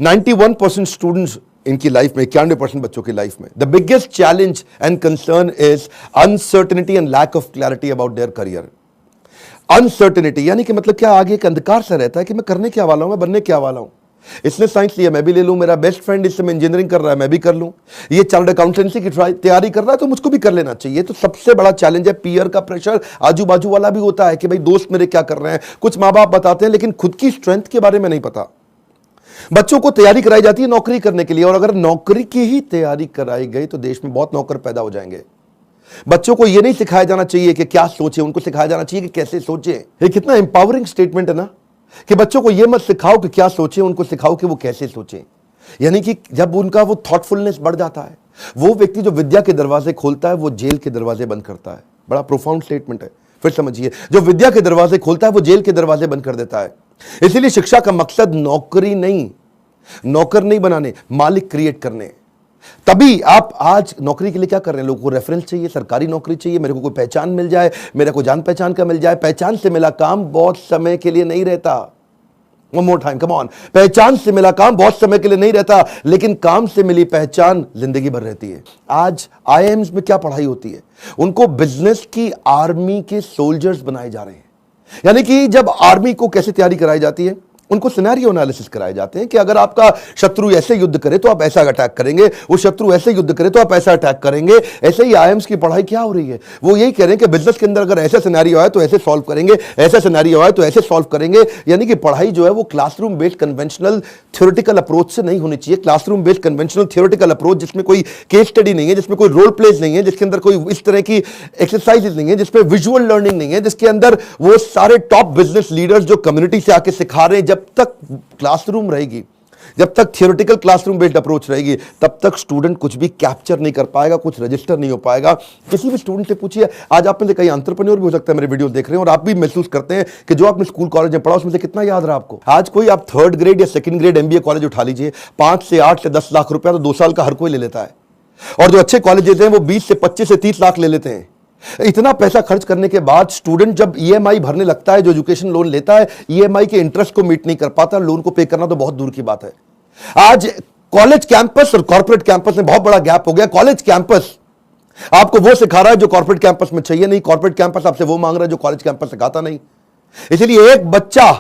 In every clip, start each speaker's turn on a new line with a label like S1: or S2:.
S1: 91% students इनकी life में, 91% बच्चों की लाइफ में the biggest challenge and concern is uncertainty and lack of clarity about their career. Uncertainty यानी कि मतलब क्या, आगे एक अंधकार सा रहता है कि मैं करने क्या वाला हूं, मैं बनने क्या वाला हूं। इसने साइंस लिया, मैं भी ले लूं, मेरा बेस्ट फ्रेंड इस समय इंजीनियरिंग कर रहा है, मैं भी कर लूं, ये चार्टर्ड अकाउंटेंसी की तैयारी कर रहा है तो मुझको भी कर लेना चाहिए। तो सबसे बड़ा चैलेंज है पीयर का प्रेशर। आजू बाजू वाला भी होता है कि भाई दोस्त मेरे क्या कर रहे हैं, कुछ माँ बाप बताते हैं, लेकिन खुद की स्ट्रेंथ के बारे में नहीं पता। बच्चों को तैयारी कराई जाती है नौकरी करने के लिए, और अगर नौकरी की ही तैयारी कराई गई तो देश में बहुत नौकर पैदा हो जाएंगे। बच्चों को यह नहीं सिखाया जाना चाहिए कि क्या सोचे, उनको सिखाया जाना चाहिए कि कैसे सोचे। ये कितना इंपावरिंग स्टेटमेंट है ना, कि बच्चों को यह मत सिखाओ कि क्या सोचे, उनको सिखाओ कि वो कैसे सोचे। यानी कि जब उनका वो थॉटफुलनेस बढ़ जाता है, वो व्यक्ति जो विद्या के दरवाजे खोलता है वो जेल के दरवाजे बंद करता है। बड़ा प्रोफाउंड स्टेटमेंट है, फिर समझिए। जो विद्या के दरवाजे खोलता है वो जेल के दरवाजे बंद कर देता है। इसीलिए शिक्षा का मकसद नौकरी नहीं, नौकर नहीं बनाने, मालिक क्रिएट करने। तभी आप आज नौकरी के लिए क्या कर रहे हैं, लोगों को रेफरेंस चाहिए, सरकारी नौकरी चाहिए, मेरे को कोई पहचान मिल जाए, मेरे को जान पहचान का मिल जाए। पहचान से मिला काम बहुत समय के लिए नहीं रहता। One more time, come on. पहचान से मिला काम बहुत समय के लिए नहीं रहता, लेकिन काम से मिली पहचान जिंदगी भर रहती है। आज आईआईएम्स में क्या पढ़ाई होती है, उनको बिजनेस की आर्मी के सोल्जर्स बनाए जा रहे हैं। यानी कि जब आर्मी को कैसे तैयारी कराई जाती है, उनको सिनेरियो एनालिसिस कराए जाते हैं कि अगर आपका शत्रु ऐसे युद्ध करे तो आप ऐसा अटैक करेंगे, वो शत्रु ऐसे युद्ध करे तो आप ऐसा अटैक करेंगे। ऐसे ही आईएम्स की पढ़ाई क्या हो रही है, वो यही कह रहे हैं कि बिजनेस के अंदर अगर ऐसा सिनेरियो आए तो ऐसे सॉल्व करेंगे, ऐसा सिनेरियो आए तो ऐसे सॉल्व करेंगे। यानी कि पढ़ाई जो है वो classroom based conventional theoretical approach से नहीं होनी चाहिए। Classroom based conventional theoretical approach जिसमें कोई केस स्टडी नहीं है, जिसमें कोई रोल प्लेज नहीं है, जिसके अंदर कोई इस तरह की एक्सरसाइजेज नहीं है, जिसमें विजुअल लर्निंग नहीं है, जिसके अंदर वो सारे टॉप बिजनेस लीडर्स जो कम्युनिटी से आके सिखा रहे हैं। जब तक क्लासरूम रहेगी, जब तक थियोरेटिकल क्लासरूम बेस्ड अप्रोच रहेगी, तब तक स्टूडेंट कुछ भी कैप्चर नहीं कर पाएगा, कुछ रजिस्टर नहीं हो पाएगा। किसी भी स्टूडेंट से पूछिए, आज आप में से कई एंटरप्रेन्योर भी हो सकता है मेरे वीडियो देख रहे हैं, और आप भी महसूस करते हैं कि जो आपने स्कूल कॉलेज में पढ़ा उसमें से कितना याद रहा आपको। आज कोई आप 3rd ग्रेड या 2nd ग्रेड MBA कॉलेज उठा लीजिए, 5 से 8 से 10 लाख रुपया तो 2 साल का हर कोई ले लेता है, और जो अच्छे कॉलेजेस हैं वो 20 से 25 से 30 लाख ले लेते हैं। इतना पैसा खर्च करने के बाद स्टूडेंट जब EMI भरने लगता है, जो एजुकेशन लोन लेता है, EMI के इंटरेस्ट को मीट नहीं कर पाता, लोन को पे करना तो बहुत दूर की बात है। आज कॉलेज कैंपस और कॉर्पोरेट कैंपस में बहुत बड़ा गैप हो गया। कॉलेज कैंपस आपको वो सिखा रहा है जो कॉर्पोरेट कैंपस में चाहिए नहीं, कॉर्पोरेट कैंपस आपसे वो मांग रहा है जो कॉलेज कैंपस सिखाता नहीं। इसलिए एक बच्चा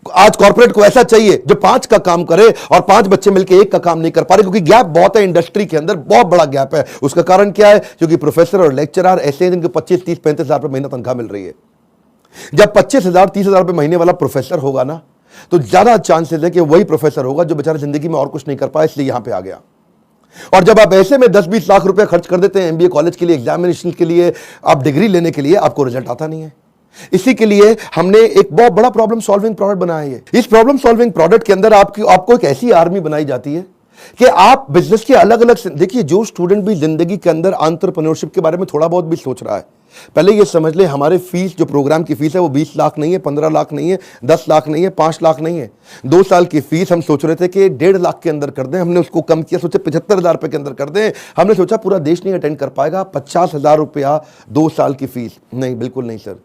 S1: आज कॉर्पोरेट को ऐसा चाहिए जो 5 का काम करे, और 5 बच्चे मिलकर 1 का काम नहीं कर पा रहे, क्योंकि गैप बहुत है इंडस्ट्री के अंदर, बहुत बड़ा गैप है। उसका कारण क्या है, क्योंकि प्रोफेसर और लेक्चरर ऐसे हैं जिनको 25, 30, 35 हजार रुपए महीना तनख्वाह मिल रही है। जब 25,000, 30,000 रुपए महीने वाला प्रोफेसर होगा ना, तो ज्यादा चांसेस है कि वही प्रोफेसर होगा जो बेचारा जिंदगी में और कुछ नहीं कर पाया, इसलिए यहां पर आ गया। और जब आप ऐसे में 10-20 लाख रुपए खर्च कर देते हैं MBA कॉलेज के लिए, एग्जामिनेशन के लिए, आप डिग्री लेने के लिए, आपको रिजल्ट आता नहीं है। इसी के लिए हमने एक बहुत बड़ा प्रॉब्लम सॉल्विंग प्रोडक्ट बनाया है। इस प्रॉब्लम सॉल्विंग प्रोडक्ट के अंदर आपको एक ऐसी आर्मी बनाई जाती है कि आप बिजनेस के अलग अलग, देखिए जो स्टूडेंट भी जिंदगी के अंदर एंटरप्रेन्योरशिप के बारे में थोड़ा बहुत भी सोच रहा है, पहले ये समझ ले हमारे फीस, जो प्रोग्राम की फीस है वो 20 लाख नहीं है, 15 लाख नहीं है, 10 लाख नहीं है, 5 लाख नहीं है। 2 साल की फीस हम सोच रहे थे कि 1.5 लाख के अंदर कर दें, हमने उसको कम किया, सोचे 75,000 रुपए के अंदर कर दें। हमने सोचा पूरा देश नहीं अटेंड कर पाएगा, 50,000 रुपया 2 साल की फीस। नहीं, बिल्कुल नहीं सर।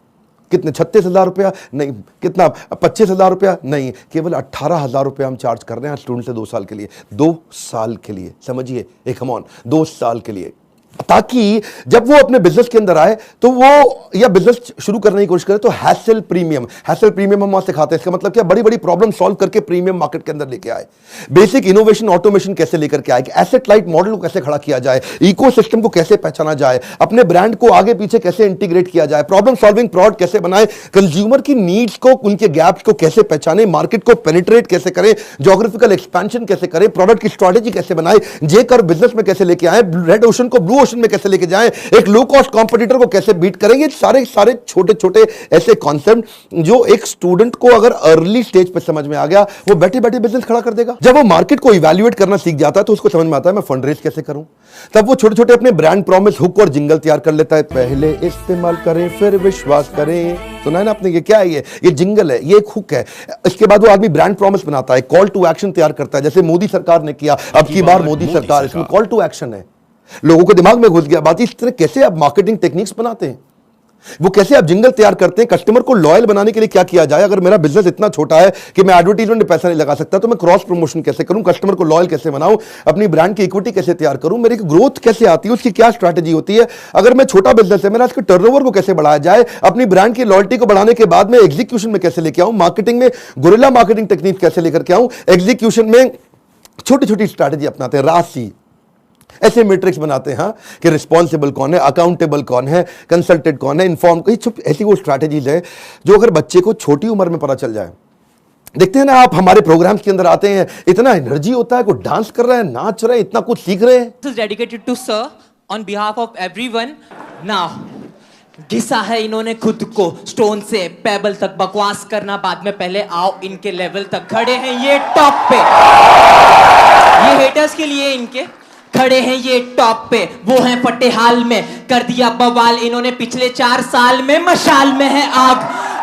S1: कितने, 36,000 रुपया? नहीं। कितना, 25,000 रुपया? नहीं। केवल 18,000 रुपया हम चार्ज कर रहे हैं स्टूडेंट से 2 साल के लिए। 2 साल के लिए, समझिए, एक कम ऑन, 2 साल के लिए, ताकि जब वो अपने बिजनेस के अंदर आए तो वो, या बिजनेस शुरू करने की कोशिश करे तो हैसल प्रीमियम हम वहां सिखाते हैं। इसका मतलब क्या, बड़ी बड़ी प्रॉब्लम सॉल्व करके प्रीमियम मार्केट के अंदर लेके आए, बेसिक इनोवेशन ऑटोमेशन कैसे लेकर के आए, एसेट लाइट मॉडल को कैसे खड़ा किया जाए, इकोसिस्टम को कैसे पहचाना जाए, अपने ब्रांड को आगे पीछे कैसे इंटीग्रेट किया जाए, प्रॉब्लम सॉल्विंग प्रोडक्ट कैसे बनाए, कंज्यूमर की नीड्स को, उनके गैप्स को कैसे पहचाने, मार्केट को पेनिट्रेट कैसे करें, ज्योग्राफिकल एक्सपेंशन कैसे करें, प्रोडक्ट की स्ट्रेटेजी कैसे बनाए, जे कर बिजनेस में कैसे लेके आए, रेड ओशन को ब्लू ओशन में कैसे लेके जाएं, एक लो कॉस्ट कॉम्पिटिटर को कैसे बीट करेंगे। सारे छोटे छोटे ऐसे कॉन्सेप्ट जो एक स्टूडेंट को अगर अर्ली स्टेज पे समझ में आ गया, वो बैठे बैठे बिजनेस खड़ा कर देगा। जब वो मार्केट को इवैल्यूएट करना सीख जाता है तो उसको समझ में आता है मैं फंड रेज कैसे करूं। तब वो छोटे छोटे अपने ब्रांड प्रॉमिस, हुक और जिंगल तैयार कर लेता है। पहले इस्तेमाल करें फिर विश्वास करें, सुना है ना आपने, ये क्या है, ये जिंगल है, ये एक हुक है। इसके बाद वो आदमी ब्रांड प्रॉमिस बनाता है, कॉल टू एक्शन तैयार करता है, जैसे मोदी सरकार ने किया, अब की बार मोदी सरकार, इसमें कॉल टू एक्शन है, लोगों के दिमाग में घुस गया बात। इस तरह कैसे आप मार्केटिंग टेक्निक्स बनाते हैं, वो कैसे आप जिंगल तैयार करते हैं, कस्टमर को लॉयल बनाने के लिए क्या किया जाए। अगर मेरा बिजनेस इतना छोटा है कि मैं एडवर्टाइजमेंट में पैसा नहीं लगा सकता, तो मैं क्रॉस प्रमोशन कैसे करूं, कस्टमर को लॉयल कैसे बनाऊं, अपनी ब्रांड की इक्विटी कैसे तैयार करूं, मेरी ग्रोथ कैसे आती है, उसकी क्या स्ट्रैटेजी होती है। अगर मैं छोटा बिजनेस है, मेरा इसके टर्नओवर को कैसे बढ़ाया जाए, अपनी ब्रांड की लॉयल्टी को बढ़ाने के बाद में एग्जीक्यूशन में कैसे लेके आऊं, मार्केटिंग में गुरिल्ला मार्केटिंग टेक्निक कैसे लेकर के आऊं, एग्जीक्यूशन में छोटी छोटी स्ट्रैटेजी अपनाते हैं, राशि ऐसे मैट्रिक्स बनाते हैं कि रिस्पॉन्सिबल कौन है, अकाउंटेबल कौन है, कंसल्टेड कौन है, इन्फॉर्म, ऐसी वो स्ट्रैटेजीज है जो अगर बच्चे को छोटी उम्र में पता चल जाए। देखते हैं ना आप, हमारे प्रोग्राम्स के अंदर आते हैं, इतना एनर्जी होता है, कोई डांस कर रहा है, नाच रहा है, इतना कुछ सीख रहे हैं।
S2: This is dedicated to sir on behalf of everyone. Now, घिसा है इन्होंने खुद को स्टोन से पेबल तक, बकवास करना बाद में, पहले आओ इनके लेवल तक। खड़े हैं ये टॉप पे, ये हेटर्स के लिए इनके खड़े हैं ये टॉप पे, वो हैं फटे हाल में, कर दिया बवाल इन्होंने पिछले 4 साल में। मशाल में है आग,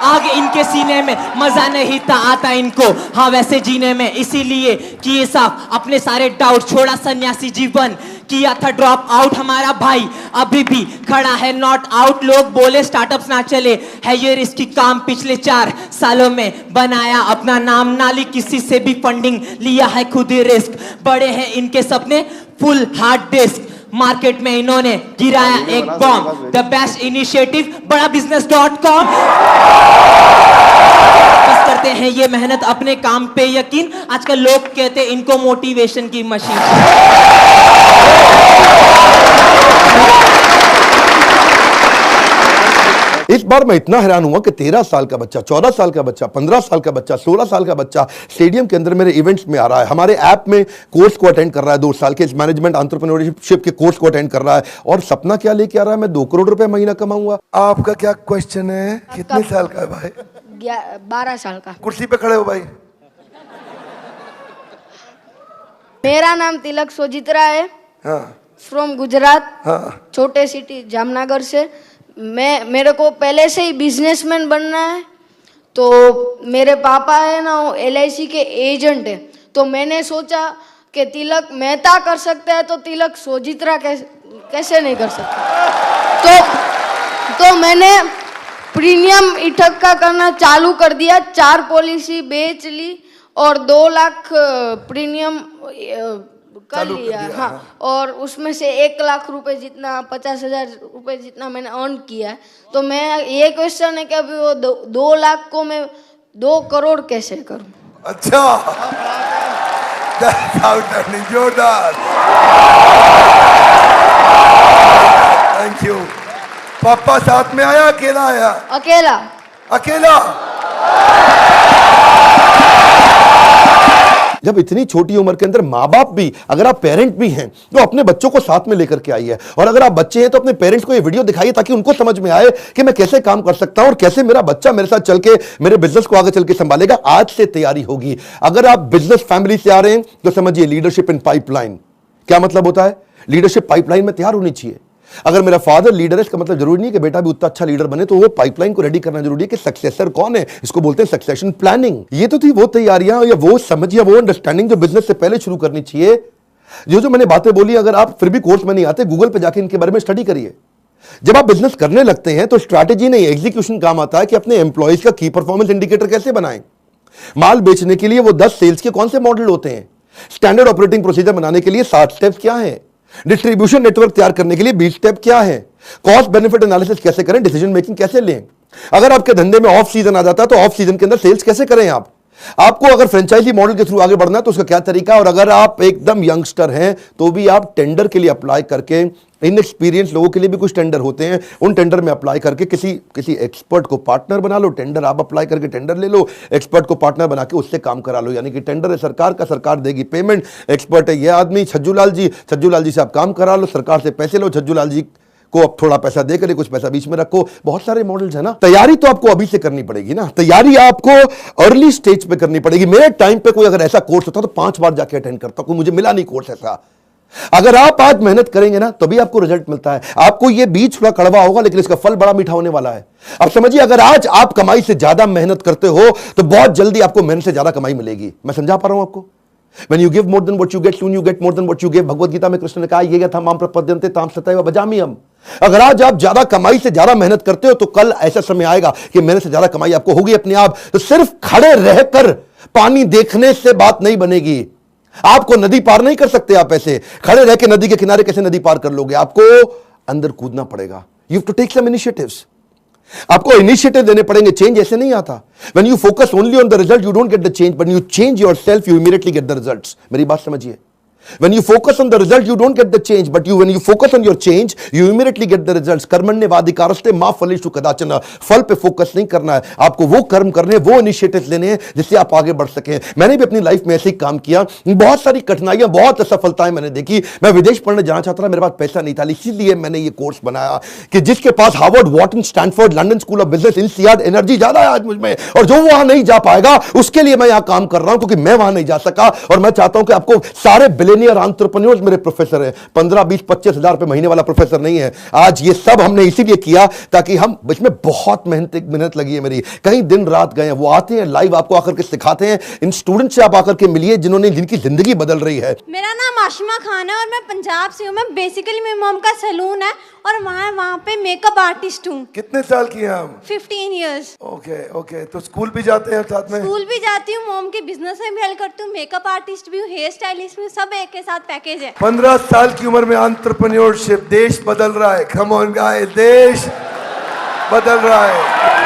S2: आग इनके सीने में, मजा नहीं था आता इनको हाँ वैसे जीने में, इसीलिए किए साफ अपने सारे डाउट, छोड़ा सन्यासी जीवन, किया था ड्रॉप आउट हमारा भाई, अभी भी खड़ा है नॉट आउट। लोग बोले स्टार्टअप्स ना चले, है ये रिस्की काम, पिछले 4 सालों में बनाया अपना नाम, नाली किसी से भी फंडिंग, लिया है खुद ही रिस्क, बड़े हैं इनके सपने फुल हार्ड डिस्क, मार्केट में इन्होंने गिराया एक बॉम्ब, द बेस्ट इनिशिएटिव बड़ा business.com। बस करते हैं ये मेहनत अपने काम पे यकीन, आजकल लोग कहते हैं इनको मोटिवेशन की मशीन।
S1: इस बार मैं इतना हैरान हुआ कि 13 साल का बच्चा, 14 साल का बच्चा, 15 साल का बच्चा, 16 साल का बच्चा स्टेडियम के अंदर मेरे इवेंट्स में आ रहा है, हमारे ऐप में कोर्स को अटेंड कर रहा है, 2 साल के मैनेजमेंट एंटरप्रेन्योरशिप के कोर्स को अटेंड कर रहा है, और सपना क्या लेके आ रहा है, मैं 2 करोड़ रुपए महीना कमाऊंगा। आपका क्या क्वेश्चन है, कितने साल का है भाई?
S3: 12 साल का।
S1: कुर्सी पे खड़े हो भाई।
S3: मेरा नाम तिलक सोजित्रा है,
S1: हाँ,
S3: फ्रॉम गुजरात,
S1: हाँ,
S3: छोटे सिटी जामनगर से। मेरे को पहले से ही बिजनेसमैन बनना है, तो मेरे पापा है ना वो LIC के एजेंट है, तो मैंने सोचा कि तिलक मेहता कर सकता है तो तिलक सोजित्रा कैसे नहीं कर सकता। तो मैंने प्रीमियम इकट्ठा करना चालू कर दिया, 4 पॉलिसी बेच ली और 2 लाख प्रीमियम कर लिया। हाँ, और उसमें से 1 लाख रुपए जितना, 50,000 रुपए जितना मैंने अर्न किया है। तो मैं ये क्वेश्चन है कि अभी वो 2 लाख को मैं 2 करोड़ कैसे करूं?
S1: अच्छा, जोरदार, थैंक यू। पापा साथ में आया, अकेला आया?
S3: अकेला।
S1: अकेला। जब इतनी छोटी उम्र के अंदर माँ बाप भी, अगर आप पेरेंट भी हैं तो अपने बच्चों को साथ में लेकर के आइए, और अगर आप बच्चे हैं तो अपने पेरेंट्स को ये वीडियो दिखाइए ताकि उनको समझ में आए कि मैं कैसे काम कर सकता हूं और कैसे मेरा बच्चा मेरे साथ चल के मेरे बिजनेस को आगे चल के संभालेगा। आज से तैयारी होगी। अगर आप बिजनेस फैमिली से आ रहे हैं तो समझिए लीडरशिप इन पाइपलाइन। क्या मतलब होता है? लीडरशिप पाइपलाइन में तैयार होनी चाहिए। अगर मेरा फादर लीडर है, इसका मतलब जरूरी नहीं कि बेटा भी उतना अच्छा लीडर बने, तो वो पाइपलाइन को रेडी करना जरूरी है कि सक्सेसर कौन है, इसको बोलते हैं सक्सेशन प्लानिंग। ये तो थी वो तैयारियां या वो समझिए वो अंडरस्टैंडिंग जो बिजनेस से पहले शुरू करनी चाहिए। जो मैंने बातें बोली, अगर आप फिर भी कोर्स में नहीं आते, गूगल पे जाके इनके बारे में स्टडी करिए। जब आप बिजनेस करने लगते हैं तो स्ट्रैटेजी नहीं, एग्जीक्यूशन काम आता है कि अपने एम्प्लॉयज का की परफॉर्मेंस इंडिकेटर कैसे बनाएं। माल बेचने के लिए वो 10 सेल्स के कौन से मॉडल होते हैं, स्टैंडर्ड ऑपरेटिंग प्रोसीजर बनाने के लिए 7 स्टेप्स क्या है, डिस्ट्रीब्यूशन नेटवर्क तैयार करने के लिए 20 स्टेप क्या है, कॉस्ट बेनिफिट एनालिसिस कैसे करें, डिसीजन मेकिंग कैसे लें। अगर आपके धंधे में ऑफ सीजन आ जाता है तो ऑफ सीजन के अंदर सेल्स कैसे करें आपको अगर फ्रेंचाइजी मॉडल के थ्रू आगे बढ़ना है तो उसका क्या तरीका। और अगर आप एकदम यंगस्टर हैं तो भी आप टेंडर के लिए अप्लाई करके, इनएक्सपीरियंस लोगों के लिए भी कुछ टेंडर होते हैं, उन टेंडर में अप्लाई करके किसी एक्सपर्ट को पार्टनर बना लो। टेंडर आप अप्लाई करके टेंडर ले लो, एक्सपर्ट को पार्टनर बना के उससे काम करा लो। यानी कि टेंडर है सरकार का, सरकार देगी पेमेंट, एक्सपर्ट है ये आदमी छज्जू लाल जी से आप काम करा लो, सरकार से पैसे लो, छज्जू लाल जी को अब थोड़ा पैसा दे करे, कुछ पैसा बीच में रखो। बहुत सारे मॉडल्स है ना। तैयारी तो आपको अभी से करनी पड़ेगी ना, तैयारी आपको अर्ली स्टेज पे करनी पड़ेगी। मेरे टाइम पे कोई अगर ऐसा कोर्स होता तो 5 बार जाके अटेंड करता, कोई मुझे मिला नहीं कोर्स ऐसा। अगर आप आज मेहनत करेंगे ना तभी आपको रिजल्ट मिलता है। आपको ये बीज थोड़ा कड़वा होगा लेकिन इसका फल बड़ा मीठा होने वाला है। अब समझिए, अगर आज आप कमाई से ज्यादा मेहनत करते हो तो बहुत जल्दी आपको मेहनत से ज्यादा कमाई मिलेगी। मैं समझा पा रहा हूं आपको? When you give more than what you get, soon you get more than what you give। Bhagavad Gita में कृष्ण ने कहा, ये यथा माम प्रपद्यन्ते ताम सतैव भजाम्यहम्। अगर आज आप ज्यादा कमाई से ज्यादा मेहनत करते हो तो कल ऐसा समय आएगा कि मेहनत से ज्यादा कमाई आपको होगी अपने आप। तो सिर्फ खड़े रहकर पानी देखने से बात नहीं बनेगी। आपको नदी पार नहीं कर सकते आप ऐसे खड़े रह के। नदी के किनारे कैसे नदी पार कर लोगे? आपको अंदर कूदना पड़ेगा। You have to take some initiatives. आपको इनिशिएटिव लेने पड़ेंगे। चेंज ऐसे नहीं आता। When you focus only on the result you don't get the change, but you change yourself you immediately get the results. मेरी बात समझिए। When you focus on the result, you don't get the change. But when you focus on your change, you immediately get the results. कर्मण्येवाधिकारस्ते मा फलेषु कदाचन। फल पे focus नहीं करना है आपको। वो कर्म करने, वो इनिशिएटिव लेने हैं जिससे आप आगे बढ़ सकें। मैंने भी अपनी लाइफ में ऐसे ही काम किया। बहुत सारी कठिनाइयां, बहुत असफलताएं मैंने देखी। मैं विदेश पढ़ने जाना चाहता था, मेरे पास पैसा नहीं था, इसीलिए मैंने ये कोर्स बनाया कि जिसके पास Harvard, Wharton, Stanford, London school of business, INSEAD energy ज्यादा है आज मुझ में, और जो वहां नहीं जा पाएगा उसके लिए मैं यहां काम कर रहा हूं, क्योंकि मैं वहां नहीं जा सका। और मैं चाहता हूं कि आपको सारे बिलियनियर एंटरप्रेन्योर्स मेरे प्रोफेसर हैं। 15, 20, 25 हजार रुपए महीने वाला प्रोफेसर नहीं है। आज ये सब हमने इसीलिए किया ताकि हम, इसमें बहुत मेहनत लगी है मेरी, कई दिन रात गए हैं। वो आते हैं लाइव, आपको आकर के सिखाते हैं। इन स्टूडेंट से आप आकर के मिलिए जिनकी जिंदगी बदल रही है।
S4: मेरा नाम आशिमा खान है और मैं पंजाब से हूँ। मैं बेसिकली मेरी मॉम का सैलून है और वहाँ पे मेकअप आर्टिस्ट हूँ।
S5: कितने साल की हैं आप?
S4: 15 इयर्स।
S5: Okay okay. तो स्कूल भी जाते हैं साथ में?
S4: स्कूल भी जाती हूँ, मॉम के बिजनेस में भी हेल्प करती हूँ, मेकअप आर्टिस्ट भी हूँ, हेयर स्टाइलिस्ट भी हूँ, सब एक के साथ पैकेज है।
S5: 15 साल की उम्र में एंटरप्रेन्योरशिप, देश बदल रहा है। कम ऑन गाइस, देश बदल रहा है।